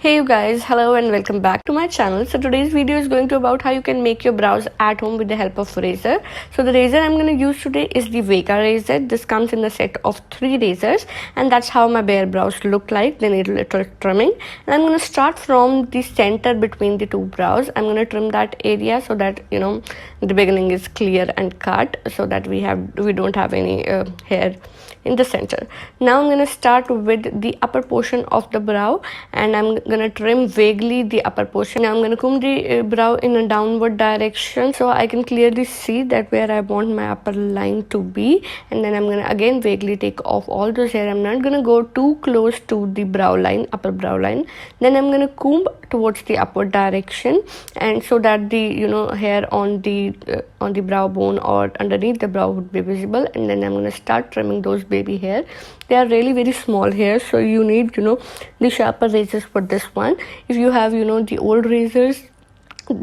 Hey you guys, hello and welcome back to my channel. So today's video is going to about how you can make your brows at home with the help of razor. So the razor I'm going to use today is the Vega razor. This comes in the set of 3 razors and that's how my bare brows look like. They need a little trimming. And I'm going to start from the center between the two brows. I'm going to trim that area so that the beginning is clear and cut, so that we don't have any hair in the center. Now I'm going to start with the upper portion of the brow and I'm going to trim vaguely the upper portion. Now I'm going to comb the brow in a downward direction so I can clearly see that where I want my upper line to be, and then I'm going to again vaguely take off all those hair. I'm not going to go too close to the brow line, upper brow line. Then I'm going to comb towards the upward direction, and so that the hair on the brow bone or underneath the brow would be visible. And then I'm going to start trimming those baby hair. They are really very small hairs, so you need the sharper razors for this one. If you have the old razors,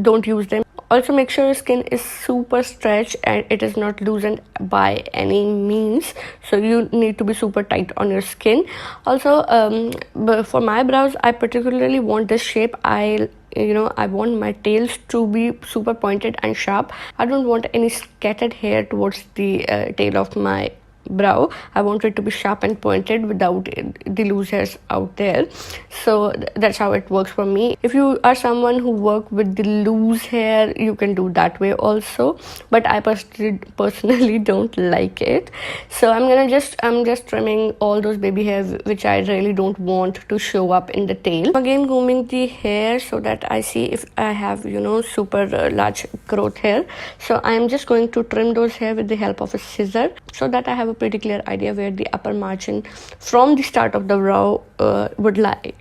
don't use them. Also make sure your skin is super stretched and it is not loosened by any means, so you need to be super tight on your skin. Also for my brows, I particularly want this shape. I want my tails to be super pointed and sharp. I don't want any scattered hair towards the tail of my brow. I want it to be sharp and pointed without the loose hairs out there. So that's how it works for me. If you are someone who work with the loose hair, you can do that way also, but I personally don't like it. So I'm just trimming all those baby hairs which I really don't want to show up in the tail. Again combing the hair so that I see if I have super large growth hair. So I'm just going to trim those hair with the help of a scissor so that I have a pretty clear idea where the upper margin from the start of the brow would lie,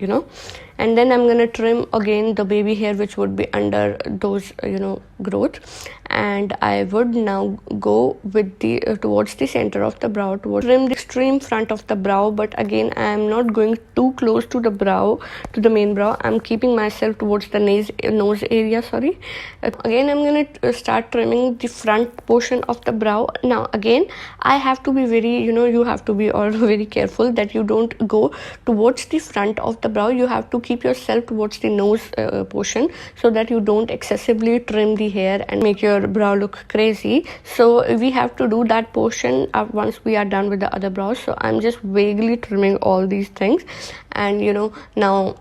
and then I'm going to trim again the baby hair which would be under those growth. And I would now go with the towards the center of the brow, towards trim the extreme front of the brow, but again I am not going too close to the brow, to the main brow. I'm keeping myself towards the nose area, sorry. Again I'm going to start trimming the front portion of the brow. Now again I have to be very you have to be also very careful that you don't go towards the front of the brow. You have to keep yourself towards the nose portion so that you don't excessively trim the hair and make your brow look crazy. So we have to do that portion once we are done with the other brows. So I'm just vaguely trimming all these things, and now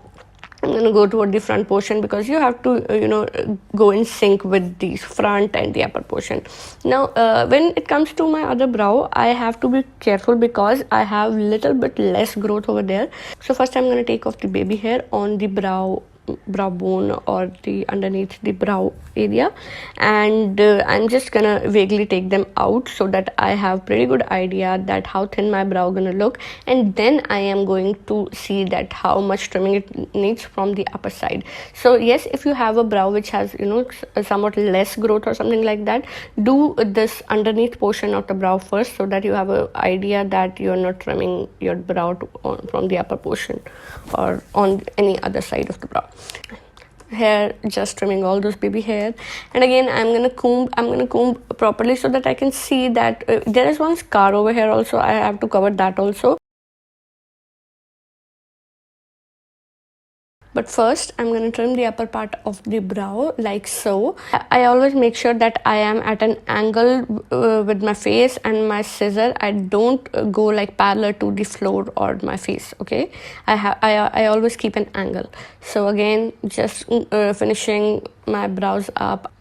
I'm going to go toward the front portion because you have to go in sync with the front and the upper portion. Now when it comes to my other brow, I have to be careful because I have little bit less growth over there. So first I'm going to take off the baby hair on the brow bone or the underneath the brow area, and I'm just gonna vaguely take them out so that I have pretty good idea that how thin my brow gonna look, and then I am going to see that how much trimming it needs from the upper side. So yes, if you have a brow which has somewhat less growth or something like that, do this underneath portion of the brow first so that you have an idea that you're not trimming your brow from the upper portion or on any other side of the brow. Hair, just trimming all those baby hair, and again I'm gonna comb properly so that I can see that there is one scar over here also. I have to cover that also. But first I'm going to trim the upper part of the brow like so. I always make sure that I am at an angle with my face and my scissor. I don't go like parallel to the floor or my face, okay? I always keep an angle. So again, just finishing my brows up.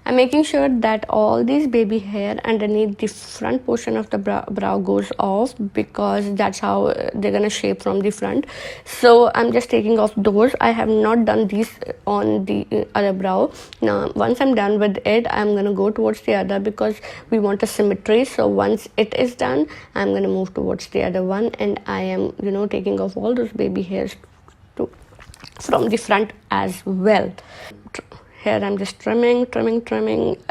I'm making sure that all these baby hair underneath the front portion of the brow goes off, because that's how they're gonna shape from the front. So I'm just taking off those. I have not done these on the other brow. Now once I'm done with it, I'm gonna go towards the other because we want a symmetry. So once it is done, I'm gonna move towards the other one, and I am taking off all those baby hairs from the front as well. Here I'm just trimming.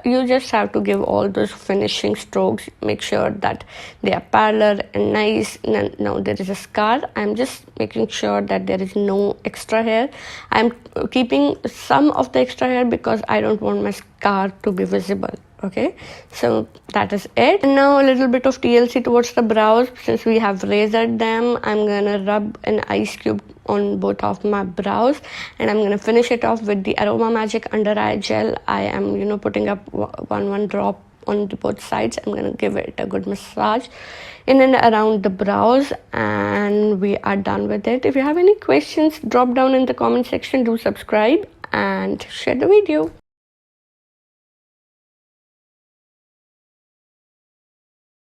You just have to give all those finishing strokes. Make sure that they are parallel and nice. Now there is a scar. I'm just making sure that there is no extra hair. I'm keeping some of the extra hair because I don't want my scar to be visible. Okay, so that is it. And now a little bit of TLC towards the brows. Since we have razored them, I'm gonna rub an ice cube on both of my brows, and I'm gonna finish it off with the Aroma Magic under eye gel. I am putting up one drop on the both sides. I'm gonna give it a good massage in and around the brows, and we are done with it. If you have any questions, drop down in the comment section. Do subscribe and share the video.